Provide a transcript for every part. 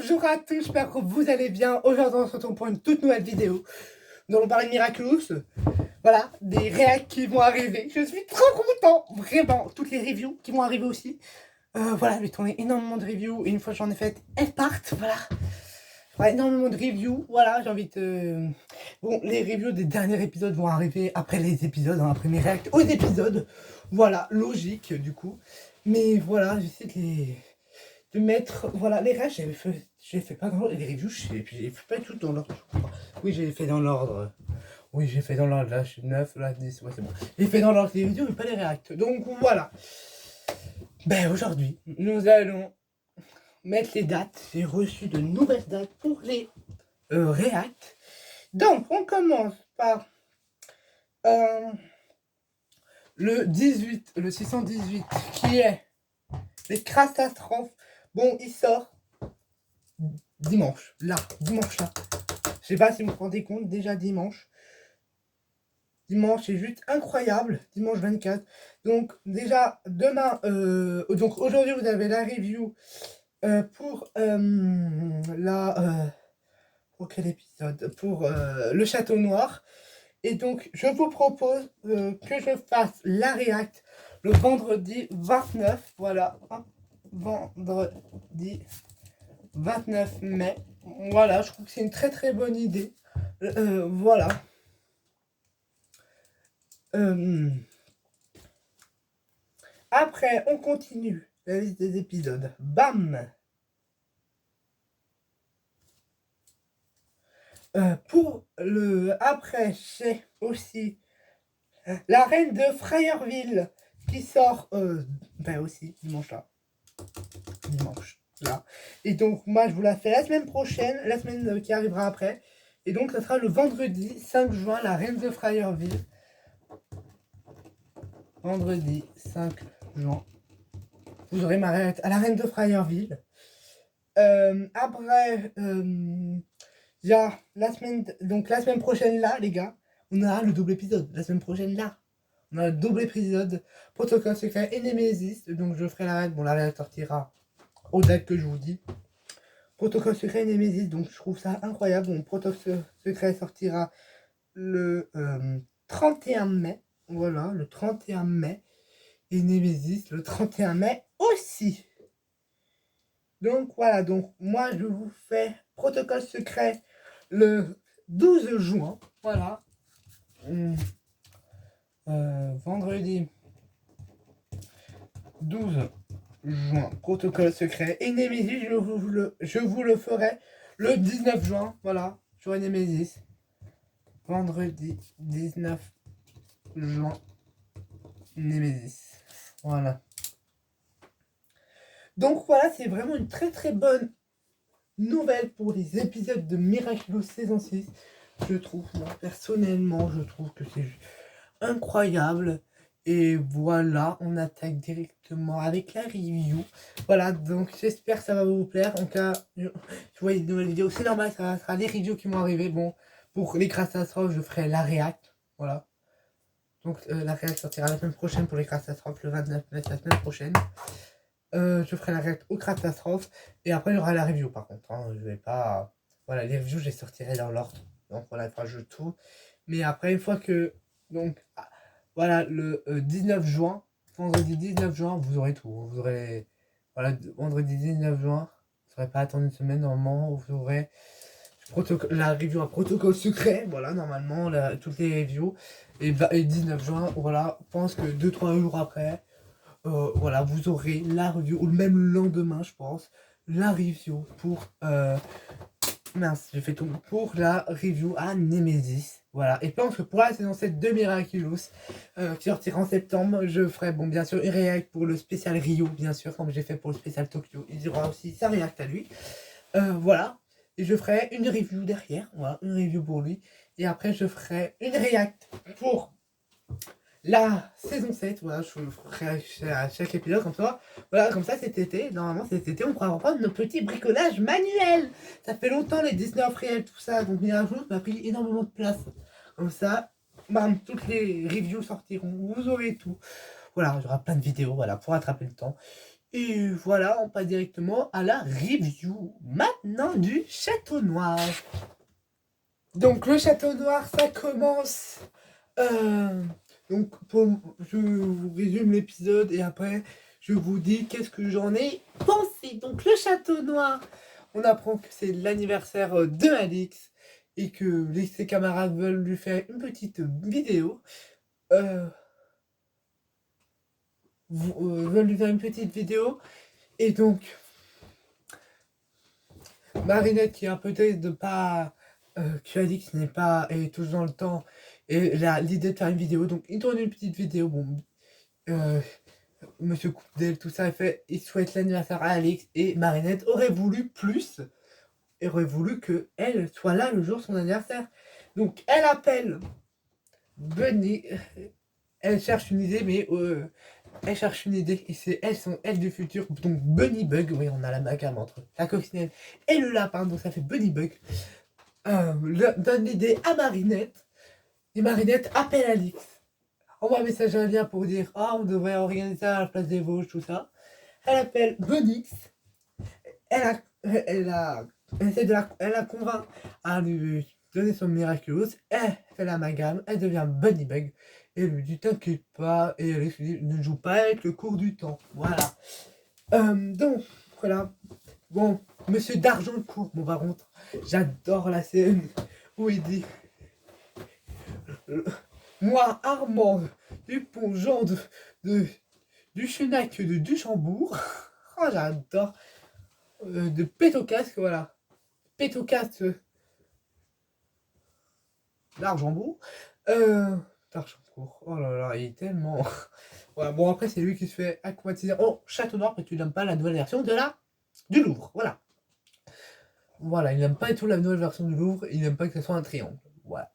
Bonjour à tous, j'espère que vous allez bien. Aujourd'hui, on se retrouve pour une toute nouvelle vidéo. Nous allons parler de Miraculous. Voilà, des réacts qui vont arriver. Je suis trop content, vraiment. Toutes les reviews qui vont arriver aussi. Voilà, je vais tourner énormément de reviews. Et une fois que j'en ai fait, elles partent. Voilà. Ouais, énormément de reviews. Voilà, j'ai envie de... Bon, les reviews des derniers épisodes vont arriver après les épisodes, hein, après mes réacts aux épisodes. Voilà, logique du coup. Mais voilà, j'essaie de mettre, voilà, les règles, j'ai fait pas dans les reviews, j'ai fait pas tout dans l'ordre, je crois. Oui, j'ai fait dans l'ordre. Oui, j'ai fait dans l'ordre, là, je suis 9, là, 10, ouais, c'est bon. J'ai fait dans l'ordre les reviews, mais pas les réacts. Donc, voilà. Ben, aujourd'hui, nous allons mettre les dates. J'ai reçu de nouvelles dates pour les réacts. Donc, on commence par le 18, le 618, qui est les catastrophes. Bon, il sort dimanche, là. Je sais pas si vous vous rendez compte, déjà dimanche. Dimanche, c'est juste incroyable. Dimanche 24. Donc, déjà, demain, donc aujourd'hui, vous avez la review pour pour quel épisode? Pour le Château Noir. Et donc, je vous propose que je fasse la react le vendredi 29. Voilà, hein, vendredi 29 mai. Voilà, je trouve que c'est une très très bonne idée. Voilà. Après, on continue la liste des épisodes. Bam! Pour le après, c'est aussi La Reine de Freyerville qui sort ben aussi dimanche là. Dimanche là. Et donc, moi, je vous la fais la semaine prochaine, la semaine qui arrivera après. Et donc, ça sera le vendredi 5 juin, La Reine de Freyerville. Vendredi 5 juin. Vous aurez ma réaction à La Reine de Freyerville. Après, il y a la semaine prochaine là, les gars, on aura le double épisode. La semaine prochaine là, on a le double épisode Protocole secret et Nemesis. Donc je ferai la réaction. Bon, la réaction sortira aux dates que je vous dis. Protocole secret et Nemesis, donc je trouve ça incroyable. Bon, Protocole secret sortira le 31 mai. Voilà, le 31 mai. Et Nemesis le 31 mai aussi. Donc voilà, donc moi je vous fais Protocole secret le 12 juin. Voilà. Vendredi 12 juin, Protocole secret. Et Nemesis, je vous le ferai le 19 juin. Voilà, j'aurai Nemesis. Vendredi 19 juin, Nemesis. Voilà. Donc voilà, c'est vraiment une très très bonne nouvelle pour les épisodes de Miraculous saison 6. Je trouve, moi personnellement, je trouve que c'est incroyable. Et voilà, on attaque directement avec la review. Voilà, donc j'espère que ça va vous plaire. En cas, je vois une nouvelle vidéo, c'est normal, ça sera les reviews qui vont arriver. Bon, pour les catastrophes, je ferai la react. Voilà. Donc la react sortira la semaine prochaine pour les catastrophes, le 29 mai, la semaine prochaine. Je ferai la react aux catastrophes. Et après, il y aura la review par contre. Hein. Je vais pas. Voilà, les reviews, je les sortirai dans l'ordre. Donc voilà, il faudra que je tout. Mais après, une fois que. Donc. Voilà, le 19 juin, vendredi 19 juin, vous aurez tout. Vous aurez, voilà, vendredi 19 juin, vous n'aurez pas attendu une semaine, normalement, vous aurez la review à protocole secret, voilà, normalement, toutes les reviews. Et 19 juin, voilà, je pense que 2-3 jours après, voilà, vous aurez la review, ou même le lendemain, je pense, la review pour... mince, j'ai fait tout pour la review à Nemesis. Voilà, et je pense que pour la saison 7 de Miraculous, qui sortira en septembre, je ferai, bon, bien sûr, une react pour le spécial Rio, bien sûr, comme j'ai fait pour le spécial Tokyo. Il y aura aussi sa react à lui. Voilà, et je ferai une review derrière, voilà, une review pour lui. Et après, je ferai une react pour la saison 7, voilà, je ferai à chaque épisode comme ça. Voilà, comme ça cet été, normalement cet été, on pourra reprendre nos petits bricolages manuels. Ça fait longtemps les Disney réels, tout ça, donc Miraculous m'a pris énormément de place. Comme ça, bam, toutes les reviews sortiront, vous aurez tout. Voilà, il y aura plein de vidéos, voilà, pour attraper le temps. Et voilà, on passe directement à la review maintenant du Château Noir. Donc le Château Noir, ça commence. Donc je vous résume l'épisode et après je vous dis qu'est-ce que j'en ai pensé. Donc le Château Noir, on apprend que c'est l'anniversaire de Alix et que ses camarades veulent lui faire une petite vidéo. Veulent lui faire une petite vidéo et donc Marinette qui a un peu triste de pas que Alix n'est pas est toujours dans le temps et l'idée de faire une vidéo, donc il tourne une petite vidéo. Bon, Monsieur Coupdel, tout ça, il souhaite l'anniversaire à Alix et Marinette aurait voulu plus et aurait voulu que elle soit là le jour de son anniversaire. Donc elle appelle Bunny, elle cherche une idée, mais elle cherche une idée et c'est elles du futur, donc Bunny Bug. Oui, on a la gamme entre la coccinelle et le lapin, donc ça fait Bunny Bug. Donne l'idée à Marinette et Marinette appelle Alix, envoie un message à un lien pour dire on devrait organiser ça à la place des Vosges, tout ça. Elle appelle Bunny, elle la convainc à lui donner son Miraculous, elle fait l'amalgame, elle devient Bunny Bug et lui dit t'inquiète pas, et elle lui dit ne joue pas avec le cours du temps. Voilà. Donc voilà. Bon, Monsieur d'Argencourt, bon par contre, j'adore la scène où il dit moi, Armand Dupont, Jean du Chenac de Duchambourg. Oh, j'adore. De Pétocasque, voilà. Pétocasque d'Argenbourg. D'Argencourt. Oh là là, il est tellement. Voilà, bon, après, c'est lui qui se fait aquatiser. Oh, Château Noir, mais tu n'aimes pas la nouvelle version du Louvre. Voilà. Voilà, il n'aime pas du tout la nouvelle version du Louvre. Il n'aime pas que ce soit un triangle. Voilà.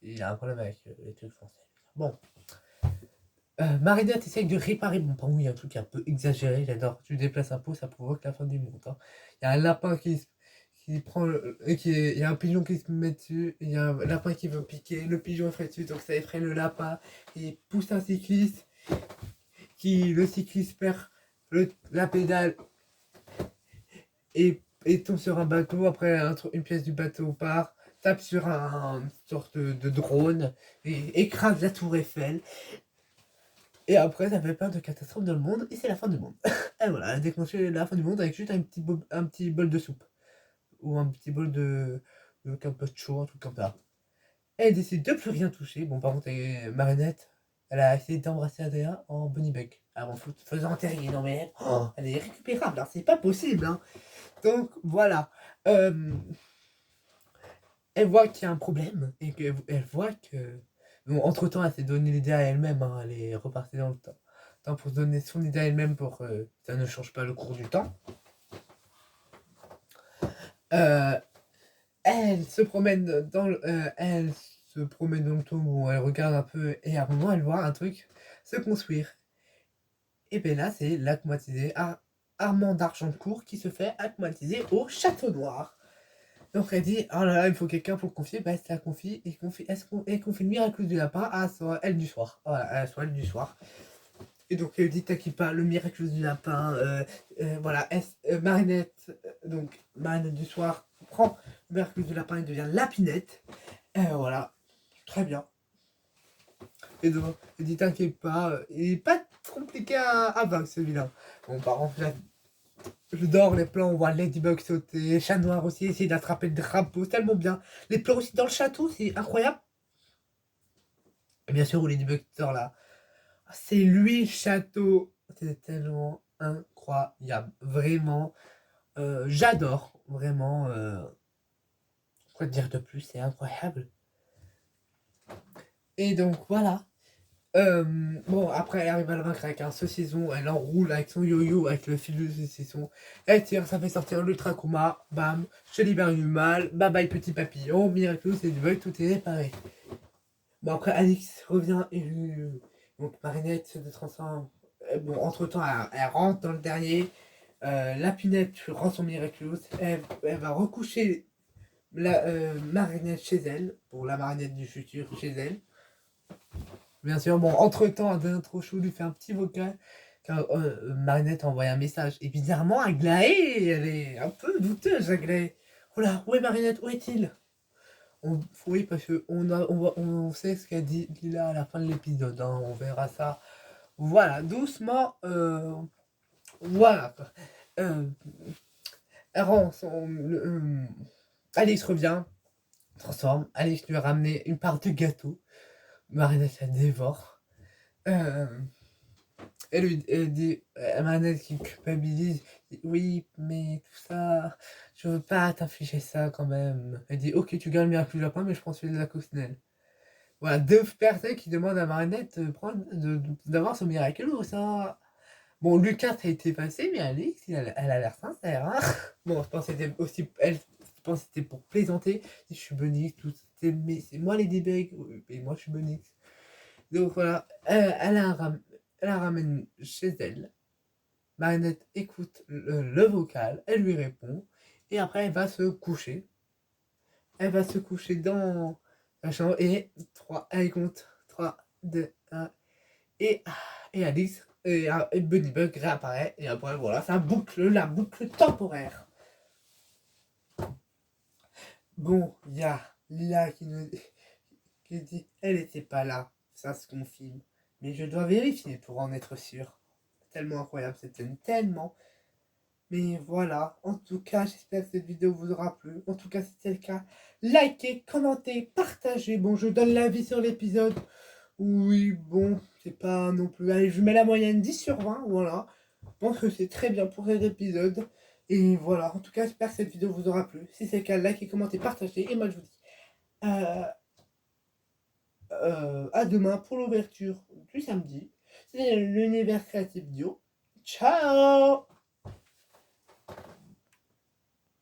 Il a un problème avec les trucs français. Bon. Marinette essaye de réparer. Bon, pardon, il y a un truc un peu exagéré, j'adore. Tu déplaces un pot, ça provoque la fin du monde. Hein. Il y a un lapin qui prend. Il y a un pigeon qui se met dessus. Il y a un lapin qui veut piquer. Le pigeon effraie dessus, donc ça effraie le lapin. Et pousse un cycliste. Le cycliste perd la pédale et tombe sur un bateau. Après, une pièce du bateau part. Tape sur une sorte de drone. Et écrase la tour Eiffel. Et après, ça fait plein de catastrophes dans le monde, et c'est la fin du monde. Et voilà, elle a déclenché la fin du monde avec juste un petit bol de soupe. Ou un petit bol avec un peu de chaud, un truc comme ça. Elle décide de plus rien toucher. Bon, par contre, Marinette, elle a essayé d'embrasser Adrien en bunny bug. Avant faisant enterrer. Non mais elle est récupérable, hein, c'est pas possible. Hein. Donc voilà. Elle voit qu'il y a un problème, et qu'elle voit que. Bon, entre-temps, elle s'est donné l'idée à elle-même, hein, elle est repartie dans le temps pour se donner son idée à elle-même pour que ça ne change pas le cours du temps. Elle se promène dans le tombe où elle regarde un peu et à un moment elle voit un truc se construire. Et bien là, c'est l'aquamatisé Armand d'Argencourt qui se fait aquamatiser au Château Noir. Donc elle dit oh là là, il faut quelqu'un pour le confier. Bah, elle se la confie et confie le miracle du lapin à elle du soir. Voilà, à elle du soir. Et donc elle dit t'inquiète pas, le miracle du lapin. Voilà, Marinette, donc Marinette du soir prend le miracle du lapin et devient Lapinette. Voilà, très bien. Et donc elle dit t'inquiète pas, il est pas compliqué à vaincre celui-là. Bon, par contre, là, j'adore les plans, on voit Ladybug sauter, Chat Noir aussi essayer d'attraper le drapeau, c'est tellement bien. Les plans aussi dans le château, c'est incroyable. Et bien sûr, où Ladybug sort là. C'est lui le château. C'est tellement incroyable. Vraiment. J'adore. Vraiment. Quoi dire de plus, c'est incroyable. Et donc voilà. Bon, après, elle arrive à le vaincre avec un saucisson, elle enroule avec son yo-yo, avec le fil de saucisson, elle tire, ça fait sortir l'ultra coma, bam, je libère du mal, bye bye petit papillon, miraculeux, c'est du bug, tout est réparé. Bon, après, Alix revient et donc Marinette se transforme. Bon, entre temps, elle rentre dans le dernier, Lapinette rend son miraculous, elle va recoucher la Marinette chez elle, pour la Marinette du futur chez elle. Bien sûr, bon, entre-temps, Adrien Trochou lui fait un petit vocal quand Marinette a envoyé un message. Et bizarrement, Aglaé, elle est un peu douteuse, Aglaé. Oh là, où est Marinette? Où est-il? Oui, parce que on sait ce qu'a dit Lila à la fin de l'épisode, hein, on verra ça. Voilà, doucement, voilà. Euh, Alice revient, transforme. Alice lui a ramené une part de gâteau. Marinette la dévore. Euh, elle dit, Marinette qui culpabilise. Oui, mais tout ça, je veux pas t'infliger ça quand même. Elle dit, ok, tu gagnes le miracle du lapin, mais je prends celui de la coccinelle. Voilà, deux personnes qui demandent à Marinette d'avoir son miraculous, ça. Bon, Lucas a été passé, mais Alix, elle a l'air sincère, hein. Bon, je pense que c'était aussi, je pense que c'était pour plaisanter. Je suis Bunny, tout, mais c'est moi les Beg, et moi je suis Bunny. Donc voilà, elle la ramène chez elle. Marinette écoute le vocal, elle lui répond, et après elle va se coucher. Elle va se coucher dans la chambre, et 3, elle compte 3, 2, 1, et, et Alice et Bunnybug réapparaît, et après voilà, ça boucle la boucle temporaire. Bon, il y a Lila qui dit elle n'était pas là, ça se confirme, mais je dois vérifier pour en être sûr. Tellement incroyable cette scène, tellement. Mais voilà, en tout cas, j'espère que cette vidéo vous aura plu. En tout cas, si c'est le cas, likez, commentez, partagez. Bon, je donne l'avis sur l'épisode. Oui, bon, c'est pas non plus... Allez, je mets la moyenne 10/20, voilà. Je pense que c'est très bien pour cet épisode. Et voilà, en tout cas, j'espère que cette vidéo vous aura plu. Si c'est le cas, likez, commentez, partagez. Et moi, je vous dis à demain pour l'ouverture du samedi. C'est l'univers créatif bio. Ciao!